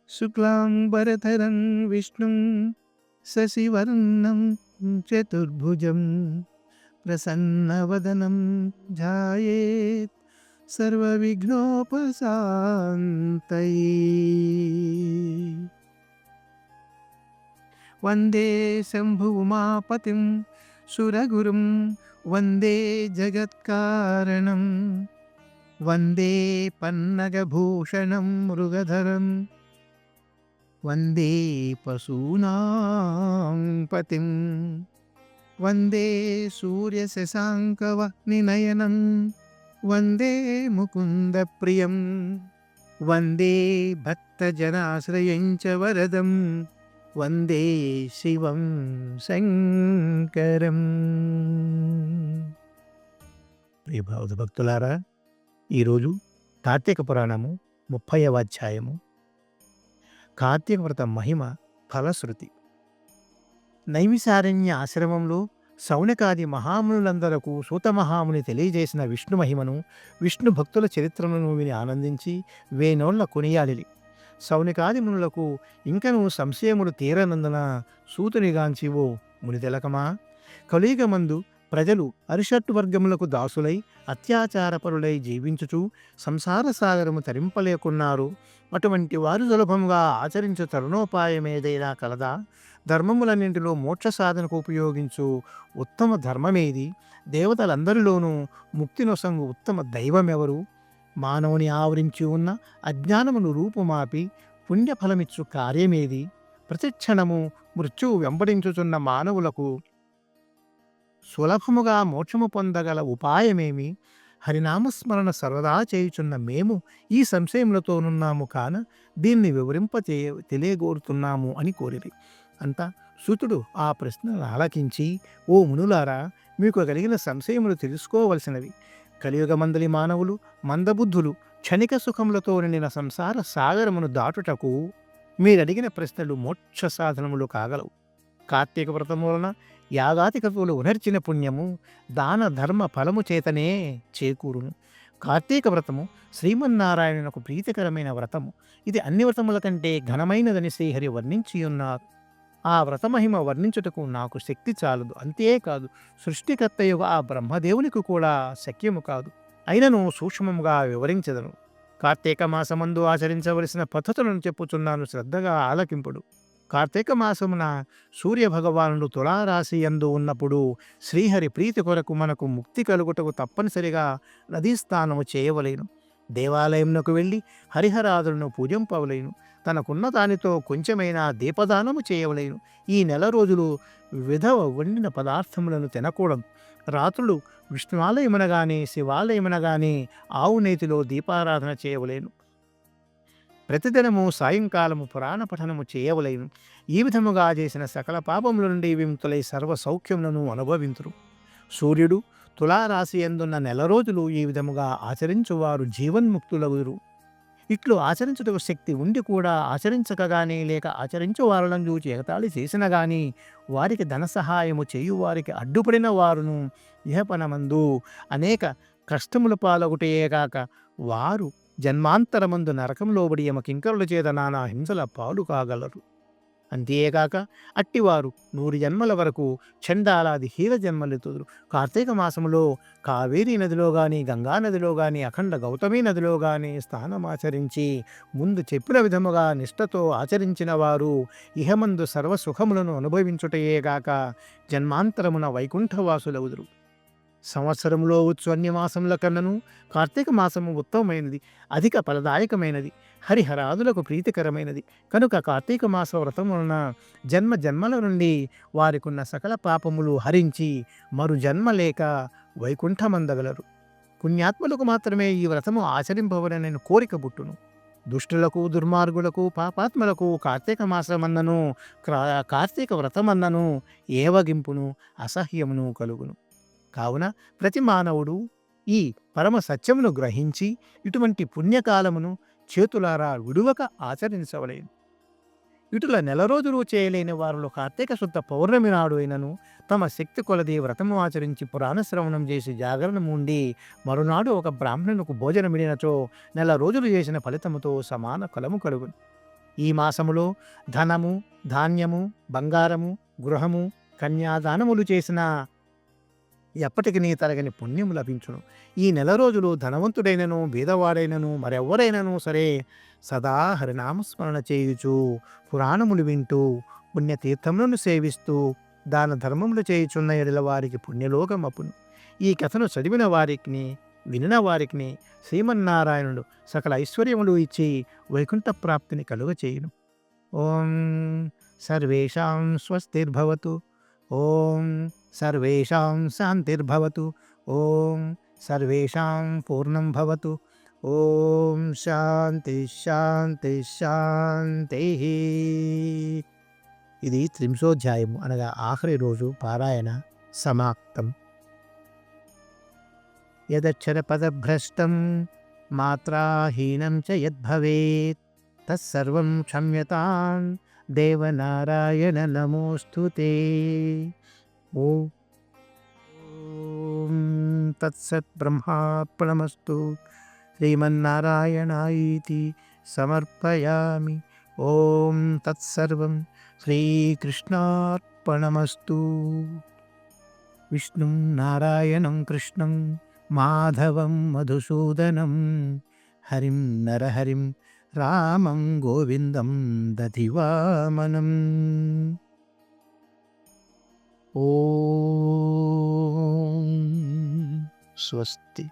శుక్లాంబరధరం విష్ణుం శశివర్ణం చతుర్భుజం ప్రసన్నవదనం ధ్యాయేత్ సర్వవిఘ్నోపశాంతయే. వందే శంభు ఉమాపతిం సురగురుం వందే జగత్కారణం వందే పన్నగభూషణం మృగధరం వందే పశూనాం పతిం వందే సూర్యశశాంకవహ్నినయనం వందే ముకుందప్రియం వందే భక్తజనాశ్రయం చ వరదం వందే శివం శంకరం. ప్రియభావత భక్తులారా, ఈరోజు కార్తీక పురాణము 30వ అధ్యాయము. కార్తీక వ్రత మహిమ ఫలశ్రుతి. నైమిసారణ్య ఆశ్రమంలో శౌనకాది మహామునులందరకు సూతమహాముని తెలియజేసిన విష్ణు మహిమను, విష్ణు భక్తుల చరిత్రలను విని ఆనందించి వేనోళ్ల కొనియాడిలి. శౌనకాది మునులకు ఇంకనూ సంశయములు తీరనందున సూతునిగాంచివో ముని తిలకమా, కలియుగమందు ప్రజలు అరిషట్టు వర్గములకు దాసులై అత్యాచారపరులై జీవించుచు సంసార సాగరము తరింపలేకున్నారు. అటువంటి వారు సులభముగా ఆచరించు తరుణోపాయమేదైనా కలదా? ధర్మములన్నింటిలో మోక్ష సాధనకు ఉపయోగించు ఉత్తమ ధర్మమేది? దేవతలందరిలోనూ ముక్తినొసంగు ఉత్తమ దైవమెవరు? మానవుని ఆవరించి ఉన్న అజ్ఞానమును రూపుమాపి పుణ్యఫలమిచ్చు కార్యమేది? ప్రతిక్షణము మృత్యువు వెంబడించుచున్న మానవులకు సులభముగా మోక్షము పొందగల ఉపాయమేమి? హరినామస్మరణ సర్వదా చేయుచున్న మేము ఈ సంశయములతోనున్నాము కాన దీన్ని తెలియగోరుతున్నాము అని కోరిరి. అంతా సూతుడు ఆ ప్రశ్నను ఆలకించి, ఓ మునులారా, మీకు కలిగిన సంశయములు తెలుసుకోవలసినవి. కలియుగమందలి మానవులు మందబుద్ధులు క్షణిక సుఖములతో నిండిన సంసార సాగరమును దాటుటకు మీరడిగిన ప్రశ్నలు మోక్ష సాధనములు కాగలవు. కార్తీక వ్రతము వలన యాగాది కతువులు ఉనర్చిన పుణ్యము దాన ధర్మ ఫలము చేతనే చేకూరును. కార్తీక వ్రతము శ్రీమన్నారాయణునకు ప్రీతికరమైన వ్రతము. ఇది అన్ని వ్రతముల కంటే ఘనమైనదని శ్రీహరి వర్ణించి ఉన్నారు. ఆ వ్రతమహిమ వర్ణించుటకు నాకు శక్తి చాలదు. అంతేకాదు, సృష్టికర్తయుగ ఆ బ్రహ్మదేవునికి కూడా శక్యము కాదు. అయినను సూక్ష్మముగా వివరించదను. కార్తీక మాసమందు ఆచరించవలసిన పద్ధతులను చెప్పుచున్నాను, శ్రద్ధగా ఆలకింపుడు. కార్తీక మాసమున సూర్యభగవానుడు తులారాశి యందు ఉన్నప్పుడు శ్రీహరి ప్రీతి కొరకు మనకు ముక్తి కలుగుటకు తప్పనిసరిగా నదీ స్నానము చేయవలేను. దేవాలయమునకు వెళ్ళి హరిహరాదులను పూజింపవలేను. తనకున్న దానితో కొంచెమైనా దీపదానము చేయవలేను. ఈ నెల రోజులు విధవ వండిన పదార్థములను తినకూడదు. రాత్రులు విష్ణువాలయమున గాని శివాలయమున గాని ఆవు నేతిలో దీపారాధన చేయవలేను. ప్రతిదినము సాయంకాలము పురాణ పఠనము చేయవలేను. ఈ విధముగా చేసిన సకల పాపముల నుండి విముక్తులై సర్వ సౌఖ్యములను అనుభవింతురు. సూర్యుడు తులారాశి యందున్న నెల రోజులు ఈ విధముగా ఆచరించువారు జీవన్ముక్తులగురు. ఇట్లు ఆచరించుటకు శక్తి ఉండి కూడా ఆచరించకగాని లేక ఆచరించు వారులను చూచి ఎగతాళి చేసిన గాని వారికి ధన సహాయము చేయువారికి అడ్డుపడిన వారును ఇహపనమందు అనేక కష్టముల పాలగుటయే కాక వారు జన్మాంతరమందు నరకంలోబడి యమ కింకరుల చేత నానా హింసల పాలు కాగలరు. అంతేగాక అట్టివారు 100 జన్మల వరకు చండాలాది హీన జన్మలెత్తుదురు. కార్తీక మాసములో కావేరీ నదిలో గాని గంగా నదిలో గాని అఖండ గౌతమీ నదిలో గాని స్నానమాచరించి ముందు చెప్పిన విధముగా నిష్ఠతో ఆచరించిన వారు ఇహమందు సర్వసుఖములను అనుభవించుటయేగాక జన్మాంతరమున వైకుంఠవాసులవుదురు. సంవత్సరంలో వచ్చు అన్ని మాసముల కన్నను కార్తీక మాసము ఉత్తమమైనది, అధిక ఫలదాయకమైనది, హరిహరాదులకు ప్రీతికరమైనది. కనుక కార్తీక మాస వ్రతం వలన జన్మ జన్మల నుండి వారికున్న సకల పాపములు హరించి మరు జన్మ లేక వైకుంఠమందగలరు. పుణ్యాత్ములకు మాత్రమే ఈ వ్రతము ఆచరింపవలనని కోరిక పుట్టును. దుష్టులకు దుర్మార్గులకు పాపాత్మలకు కార్తీక మాసమన్నను కార్తీక వ్రతమన్నను ఏవగింపును అసహ్యమును కలుగును. కావున ప్రతి మానవుడు ఈ పరమ సత్యమును గ్రహించి ఇటువంటి పుణ్యకాలమును చేతులారా విడువక ఆచరించవలేను. ఇటుల నెల రోజులు చేయలేని వారిలో కార్తీక శుద్ధ పౌర్ణమి నాడు అయినను తమ శక్తి కొలది వ్రతము ఆచరించి పురాణ శ్రవణం చేసి జాగరణం ఉండి మరునాడు ఒక బ్రాహ్మణునికి భోజనమిడినచో నెల రోజులు చేసిన ఫలితముతో సమాన ఫలము కలుగును. ఈ మాసములో ధనము, ధాన్యము, బంగారము, గృహము, కన్యాదానములు చేసిన ఎప్పటికి నీ తరగని పుణ్యం లభించును. ఈ నెల రోజులు ధనవంతుడైనను బీదవాడైనను మరెవ్వరైనను సరే సదా హరినామస్మరణ చేయుచు పురాణములు వింటూ పుణ్యతీర్థములను సేవిస్తూ దాన ధర్మములు చేయుచున్న ఎడల వారికి పుణ్యలోకమపును. ఈ కథను చదివిన వారికి వినిన వారికి శ్రీమన్నారాయణుడు సకల ఐశ్వర్యములు ఇచ్చి వైకుంఠ ప్రాప్తిని కలుగచేయును. ఓం సర్వేషాం స్వస్తిర్భవతు. ఓం సర్వేషాం శాంతిర్భవతు. ఓం సర్వేషాం పూర్ణం భవతు. ఓం శాంతి శాంతి శాంతి. ఇది త్రింశోధ్యాయము అనగా ఆఖరి రోజు పారాయణ సమాప్తం. యదక్షర పదభ్రష్టం మాత్రాహీనం చ యద్భవేత్ తత్సర్వం క్షమ్యతాం దేవనారాయణ నమోస్తుతే. ఓం తత్సత్. బ్రహ్మార్పణమస్తు. శ్రీమన్నారాయణాయితి సమర్పయామి. ఓం తత్సర్వం శ్రీకృష్ణార్పణమస్తు. విష్ణుం నారాయణం కృష్ణం మాధవం మధుసూదనం హరిం నరహరిం రామం గోవిందం దధివామనం. ఓం స్వస్తి.